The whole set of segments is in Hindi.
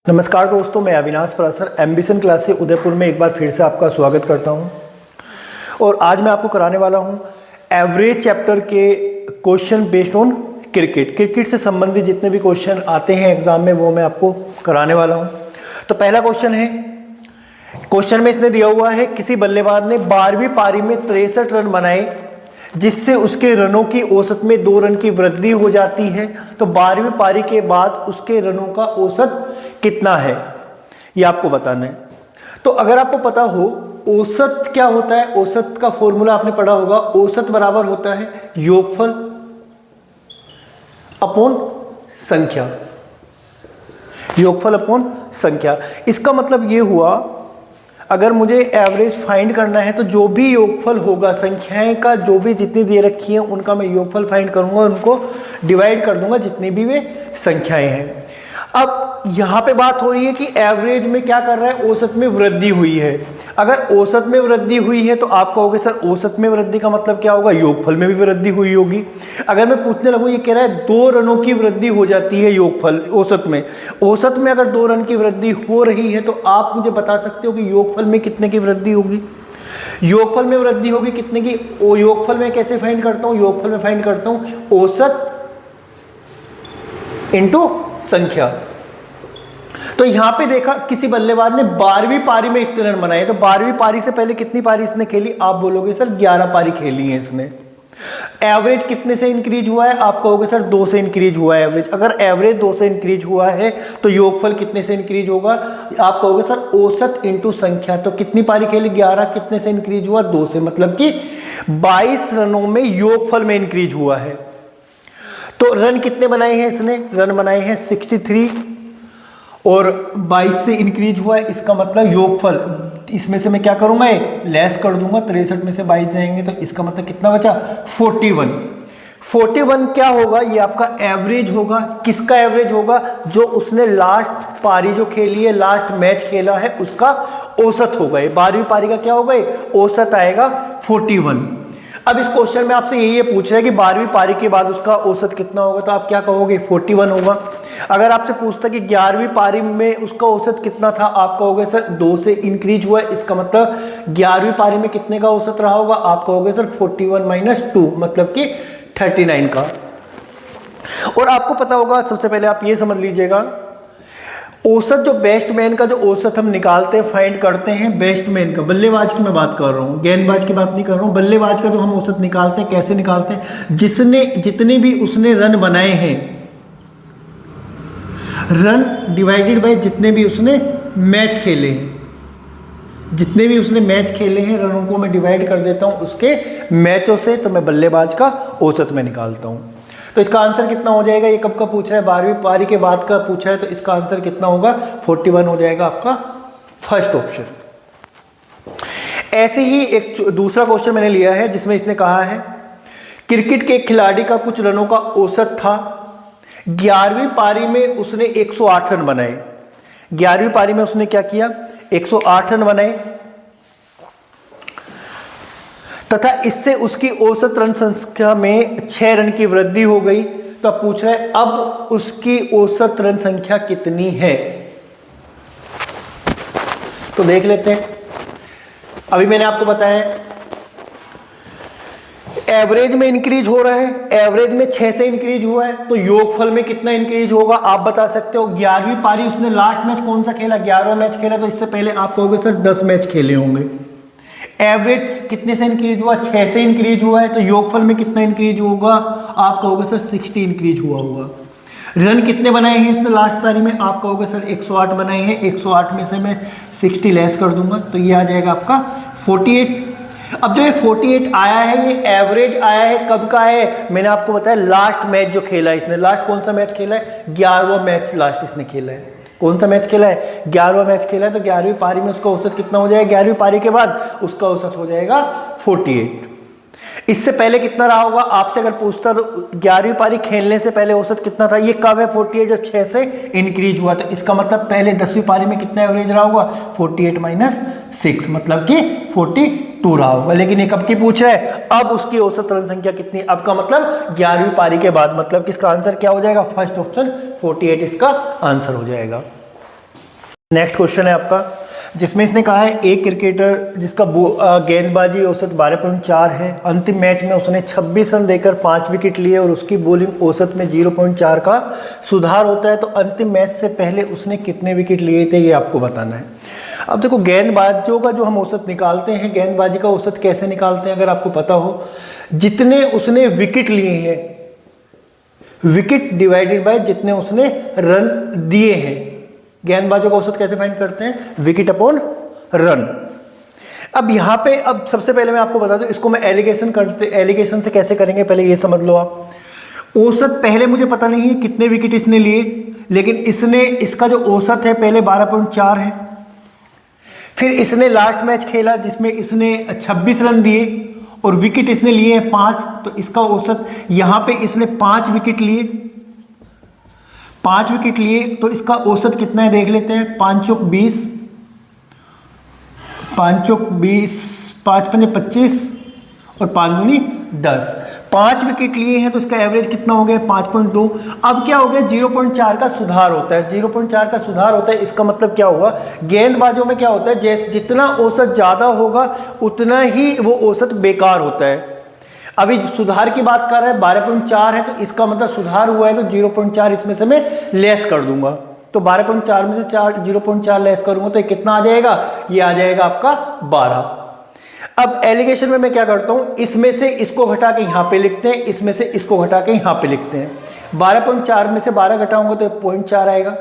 नमस्कार दोस्तों, मैं अविनाश परासर एम्बिशन क्लास से उदयपुर में एक बार फिर से आपका स्वागत करता हूं। और आज मैं आपको कराने वाला हूं एवरेज चैप्टर के क्वेश्चन बेस्ड ऑन क्रिकेट से संबंधित जितने भी क्वेश्चन आते हैं एग्जाम में वो मैं आपको कराने वाला हूं। तो पहला क्वेश्चन है, क्वेश्चन में इसने दिया हुआ है किसी बल्लेबाज ने 12वीं पारी में 63 रन बनाए जिससे उसके रनों की औसत में 2 रन की वृद्धि हो जाती है। तो 12वीं पारी के बाद उसके रनों का औसत कितना है ये आपको बताना है। तो अगर आपको पता हो औसत क्या होता है, औसत का फॉर्मूला आपने पढ़ा होगा। औसत बराबर होता है योगफल अपॉन संख्या, योगफल अपॉन संख्या। इसका मतलब ये हुआ अगर मुझे एवरेज फाइंड करना है तो जो भी योगफल होगा संख्याएं का, जो भी जितनी दे रखी है उनका मैं योगफल फाइंड करूंगा, उनको डिवाइड कर दूंगा जितनी भी वे संख्याएं हैं। अब यहां पे बात हो रही है कि एवरेज में क्या कर रहा है, औसत में वृद्धि हुई है। अगर औसत में वृद्धि हुई है तो आप कहोगे सर औसत में वृद्धि का मतलब क्या होगा, योगफल में भी वृद्धि हुई होगी। अगर मैं पूछने लगूं, ये कह रहा है 2 रनों की वृद्धि हो जाती है योगफल औसत में। औसत में अगर 2 रन की वृद्धि हो रही है तो आप मुझे बता सकते हो कि योगफल में कितने की वृद्धि होगी। योगफल में वृद्धि होगी कितने की। योगफल में कैसे फाइंड करता हूं, योगफल में फाइंड करता हूं औसत इंटू संख्या। तो यहां पे देखा किसी बल्लेबाज ने 12वीं पारी में इतने रन बनाए, तो 12वीं पारी से पहले कितनी पारी इसने खेली, आप बोलोगे सर 11 पारी खेली है इसने। एवरेज कितने से इंक्रीज हुआ है, आप कहोगे सर 2 से इंक्रीज हुआ है एवरेज। अगर एवरेज 2 से इंक्रीज हुआ है तो योगफल कितने से इंक्रीज होगा, आप कहोगे सर औसत इंटू संख्या। तो कितनी पारी खेली, 11, कितने से इंक्रीज हुआ, 2 से, मतलब कि 22 रनों में योगफल में इंक्रीज हुआ है। तो रन कितने बनाए हैं इसने, रन बनाए हैं 63 और 22 से इंक्रीज हुआ है। इसका मतलब योगफल, इसमें से मैं क्या करूंगा, लेस कर दूंगा, 63 में से 22 जाएंगे तो इसका मतलब कितना बचा, 41। 41 क्या होगा, ये आपका एवरेज होगा। किसका एवरेज होगा, जो उसने लास्ट पारी जो खेली है, लास्ट मैच खेला है उसका औसत होगा। 12वीं पारी का क्या होगा, औसत आएगा 41। अब इस क्वेश्चन में आपसे यही पूछ रहा है कि 12वीं पारी के बाद उसका औसत कितना होगा, तो आप क्या कहोगे, 41 होगा। अगर आपसे पूछता कि 11वीं पारी में उसका औसत कितना था, आप कहोगे सर 2 से इंक्रीज हुआ है। इसका मतलब 11वीं पारी में कितने का औसत रहा होगा, आप कहोगे सर 41 माइनस 2 मतलब कि 39 का। और आपको पता होगा, सबसे पहले आप ये समझ लीजिएगा, औसत जो बैट्समैन का जो औसत हम निकालते हैं, फाइंड करते हैं बैट्समैन का, बल्लेबाज की मैं बात कर रहा हूँ, गेंदबाज की बात नहीं कर रहा हूँ। बल्लेबाज का जो हम औसत निकालते हैं, कैसे निकालते हैं, जितने भी उसने रन बनाए हैं, रन डिवाइडेड बाय जितने भी उसने मैच खेले हैं, जितने भी उसने मैच खेले हैं रनों को मैं डिवाइड कर देता हूं उसके मैचों से, तो मैं बल्लेबाज का औसत में निकालता हूं। तो इसका आंसर कितना हो जाएगा, ये कब का पूछा है, 12वीं पारी के बाद का पूछा है, तो इसका आंसर कितना होगा, 41 हो जाएगा आपका फर्स्ट ऑप्शन। ऐसे ही एक दूसरा क्वेश्चन मैंने लिया है जिसमें इसने कहा है क्रिकेट के एक खिलाड़ी का कुछ रनों का औसत था, 11वीं पारी में उसने 108 रन बनाए। 11वीं पारी में उसने क्या किया, 108 रन बनाए तथा इससे उसकी औसत रन संख्या में 6 रन की वृद्धि हो गई। तो अब पूछ रहा है अब उसकी औसत रन संख्या कितनी है। तो देख लेते हैं। अभी मैंने आपको बताया एवरेज में इंक्रीज हो रहा है, एवरेज में 6 से इंक्रीज हुआ है, तो योगफल में कितना इंक्रीज होगा आप बता सकते हो। 11वीं पारी उसने लास्ट मैच कौन सा खेला, 11वां मैच खेला, तो इससे पहले आप कहोगे सर 10 मैच खेले होंगे। एवरेज कितने से इंक्रीज हुआ, 6 से इंक्रीज हुआ है, तो योगफल में कितना इंक्रीज होगा, आप कहोगे सर 60 इंक्रीज हुआ होगा। रन कितने बनाए हैं इसने लास्ट पारी में, आप कहोगे सर 108 बनाए हैं, 108 में से मैं 60 लेस कर दूंगा, तो ये आ जाएगा आपका 48। अब जो ये 48 आया है, ये एवरेज आया है, कब का है, मैंने आपको बताया लास्ट मैच जो खेला है इसने। लास्ट कौन सा मैच खेला है, 11वां मैच लास्ट इसने खेला है। कौन सा मैच खेला है, 11वां मैच खेला है, तो 11वीं पारी में उसका औसत कितना हो जाएगा, 11वीं पारी के बाद उसका औसत हो जाएगा 48। इससे पहले कितना रहा होगा, आपसे अगर पूछता तो 11वीं पारी खेलने से पहले औसत कितना था, ये कब है, 48, जब 6 से इंक्रीज हुआ। तो इसका मतलब पहले 10वीं पारी में कितना एवरेज रहा होगा, 48 माइनस 6 मतलब कि 42 रहा होगा। लेकिन ये कब की पूछ रहा है, अब उसकी औसत रन संख्या कितनी, अब का मतलब 11वीं पारी के बाद, मतलब कि इसका आंसर क्या हो जाएगा, फर्स्ट ऑप्शन 48 इसका आंसर हो जाएगा। नेक्स्ट क्वेश्चन है आपका, जिसमें इसने कहा है एक क्रिकेटर जिसका गेंदबाजी औसत 12.4 है, अंतिम मैच में उसने 26 रन देकर 5 विकेट लिए और उसकी बॉलिंग औसत में 0.4 का सुधार होता है, तो अंतिम मैच से पहले उसने कितने विकेट लिए थे ये आपको बताना है। अब देखो, गेंदबाजों का जो हम औसत निकालते हैं, गेंदबाजी का औसत कैसे निकालते हैं अगर आपको पता हो, जितने उसने विकेट लिए हैं, विकेट डिवाइडेड बाय जितने उसने रन दिए हैं। गेंदबाजों का औसत कैसे फाइंड करते हैं? Wicket upon run. अब यहां पे अब सबसे पहले मैं आपको बता दूं, इसको मैं एलिगेशन से कैसे करेंगे पहले ये समझ लो आप। औसत पहले मुझे पता नहीं है कितने विकेट इसने लिए, लेकिन इसका जो औसत है पहले 12.4 है, फिर इसने लास्ट मैच खेला जिसमें इसने 26 रन दिए और विकेट इसने लिए हैं 5, तो इसका औसत यहां पे इसने 5 विकेट लिए, 5 विकेट लिए, तो इसका औसत कितना है देख लेते हैं। 5 चौक 20, 5 चौक 20, 5 पंजे 25 और 5 दूनी 10, 5 विकेट लिए हैं, तो इसका एवरेज कितना हो गया? 5.2। अब क्या हो गया? 0.4 का सुधार होता है, 0.4 का सुधार होता है। इसका मतलब क्या हुआ? गेंदबाजों में क्या होता है, जितना औसत ज्यादा होगा उतना ही वो औसत बेकार होता है। अभी सुधार की बात कर रहे हैं, 12.4 है, तो इसका मतलब सुधार हुआ है, तो 0.4 इसमें से मैं लेस कर दूंगा, तो 12.4 में से 0.4 लेस करूंगा तो ये कितना आ जाएगा? ये आ जाएगा आपका 12। अब एलिगेशन में मैं क्या करता हूं, इसमें से इसको घटा के यहां पे लिखते हैं, इसमें से इसको घटा के यहां पे लिखते हैं। 12.4 में से 12 घटाऊंगा तो 0.4 आएगा,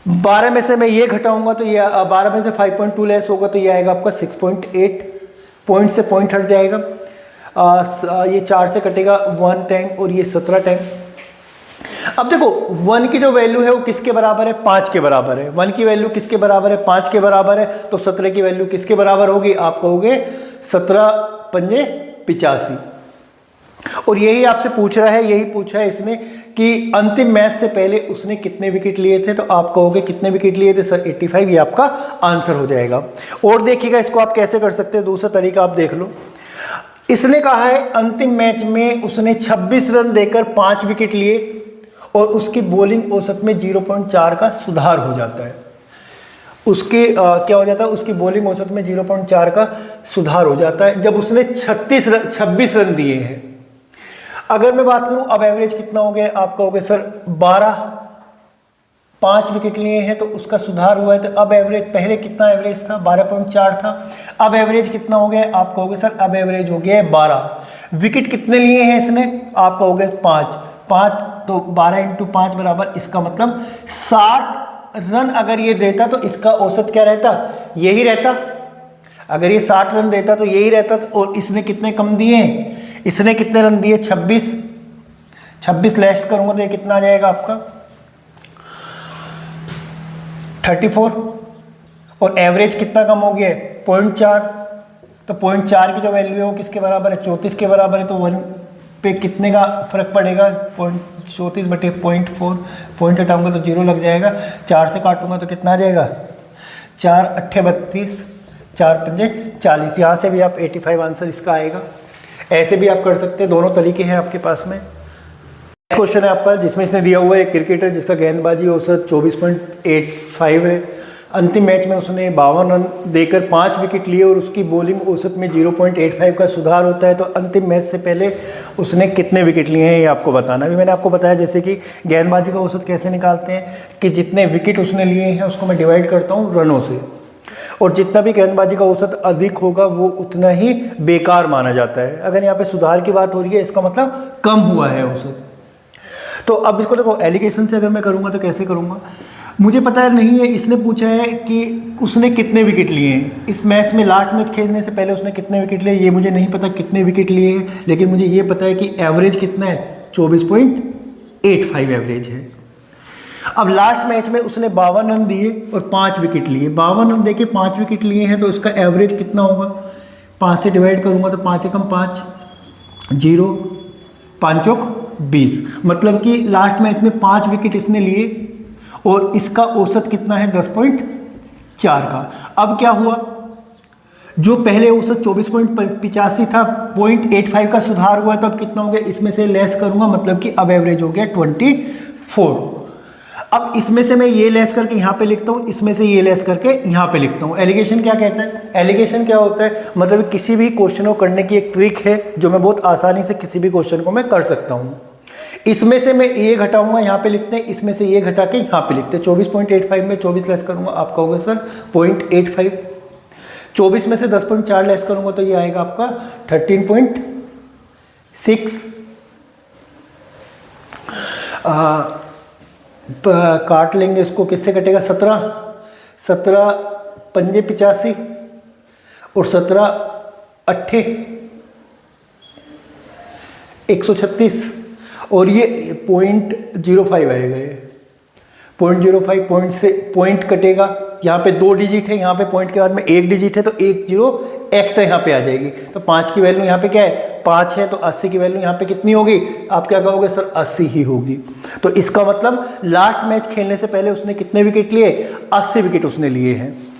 12 में से मैं ये घटाऊंगा तो ये 12 में से 5.2 लेस होगा तो ये आएगा आपका 6.8, पॉइंट से पॉइंट हट जाएगा, ये 4 से कटेगा 1 टैंक और ये 17 टैंक। अब देखो 1 की जो वैल्यू है वो किसके बराबर है? 5 के बराबर है। 1 की वैल्यू किसके बराबर है? 5 के बराबर है, तो 17 की वैल्यू किसके बराबर होगी? आप कहोगे 17 पंजे 85। और यही आपसे पूछ रहा है, यही पूछा है इसने कि अंतिम मैच से पहले उसने कितने विकेट लिए थे, तो आप कहोगे कितने विकेट लिए थे सर? 85, ये आपका आंसर हो जाएगा। और देखिएगा इसको आप कैसे कर सकते हैं, दूसरा तरीका आप देख लो। इसने कहा है अंतिम मैच में उसने 26 रन देकर 5 विकेट लिए और उसकी बॉलिंग औसत में 0.4 का सुधार हो जाता है। उसके क्या हो जाता है? उसकी बॉलिंग औसत में 0.4 का सुधार हो जाता है जब उसने 26 रन दिए हैं। अगर मैं बात करूं अब एवरेज कितना हो गया, आप कहोगे सर 12, 5 विकेट लिए हैं तो उसका सुधार हुआ है, तो अब एवरेज पहले कितना एवरेज था? 12.4 था, अब एवरेज कितना हो गया? आप कहोगे सर अब एवरेज हो गया है 12। विकेट कितने लिए हैं इसने? आप कहोगे 5, तो 12 × 5 बराबर, इसका मतलब 60 रन अगर ये देता तो इसका औसत क्या रहता? यही रहता। अगर ये 60 रन देता तो यही रहता, और इसने कितने कम दिए? इसने कितने रन दिए? 26 लेस करूंगा तो ये कितना आ जाएगा आपका? 34। और एवरेज कितना कम हो गया है? 0.4, तो 0.4 की जो वैल्यू है वो किसके बराबर है? 34 के बराबर है, तो 1 पे कितने का फर्क पड़ेगा? 34/0.4, पॉइंट हटाऊंगा तो 0 लग जाएगा, 4 से काटूंगा तो कितना आ जाएगा? 4 8 32, 4 पंजे 40। यहाँ से भी आप 85 आंसर इसका आएगा। ऐसे भी आप कर सकते हैं, दोनों तरीके हैं आपके पास में। क्वेश्चन है आपका जिसमें इसने दिया हुआ है एक क्रिकेटर जिसका गेंदबाजी औसत 24.85 है, अंतिम मैच में उसने 52 रन देकर 5 विकेट लिए और उसकी बॉलिंग औसत में 0.85 का सुधार होता है, तो अंतिम मैच से पहले उसने कितने विकेट लिए हैं ये आपको बताना। अभी मैंने आपको बताया जैसे कि गेंदबाजी का औसत कैसे निकालते हैं कि जितने विकेट उसने लिए हैं उसको मैं डिवाइड करता हूँ रनों से, और जितना भी गेंदबाजी का औसत अधिक होगा वो उतना ही बेकार माना जाता है। अगर यहाँ पे सुधार की बात हो रही है इसका मतलब कम हुआ है औसत। तो अब इसको देखो एलिगेशन से अगर मैं करूँगा तो कैसे करूँगा, मुझे पता है नहीं है, इसने पूछा है कि उसने कितने विकेट लिए हैं इस मैच में, लास्ट मैच खेलने से पहले उसने कितने विकेट लिए, ये मुझे नहीं पता कितने विकेट लिए हैं, लेकिन मुझे ये पता है कि एवरेज कितना है? 24.85 एवरेज है। अब लास्ट मैच में उसने 52 रन दिए और 5 विकेट लिए, 52 रन देके 5 विकेट लिए हैं, तो उसका एवरेज कितना होगा? 5 से डिवाइड करूँगा तो 5 एकम 5, 0, 5 चौक 20, मतलब कि लास्ट मैच में 5 विकेट इसने लिए और इसका औसत कितना है? 10.4 का। अब क्या हुआ, जो पहले औसत 24.85 था 0.85 का सुधार हुआ, तो अब कितना हो गया? इसमें से लेस करूंगा, मतलब कि अब एवरेज हो गया 24। अब इसमें से मैं ये लेस करके यहाँ पे लिखता हूँ, इसमें से ये लेस करके यहाँ पे लिखता हूँ। एलिगेशन क्या कहता है? एलिगेशन क्या होता है? मतलब किसी भी क्वेश्चन को करने की एक ट्रिक है जो मैं बहुत आसानी से किसी भी क्वेश्चन को मैं कर सकता हूँ। इसमें से मैं ये घटाऊंगा, यहाँ पे लिखते हैं, इसमें से ये घटा के यहाँ पे लिखते हैं। 24.85 में 24 लेस करूंगा, आपका होगा सर 0.85। 24 में से 10.4 लेस करूंगा तो ये आएगा आपका 13.6। काट लेंगे इसको, किससे कटेगा? 17 पंजे 85 और 17 अट्ठे 136 और ये 0.05 आएगा। ये 0.05 पॉइंट से पॉइंट कटेगा, यहाँ पे 2 डिजिट है, यहाँ पे पॉइंट के बाद में 1 डिजिट है तो 1 0 एक्स्ट्रा यहाँ पे आ जाएगी। तो 5 की वैल्यू यहाँ पे क्या है? 5 है, तो 80 की वैल्यू यहाँ पे कितनी होगी? आप क्या कहोगे सर? 80 ही होगी। तो इसका मतलब लास्ट मैच खेलने से पहले उसने कितने विकेट लिए? 80 विकेट उसने लिए हैं।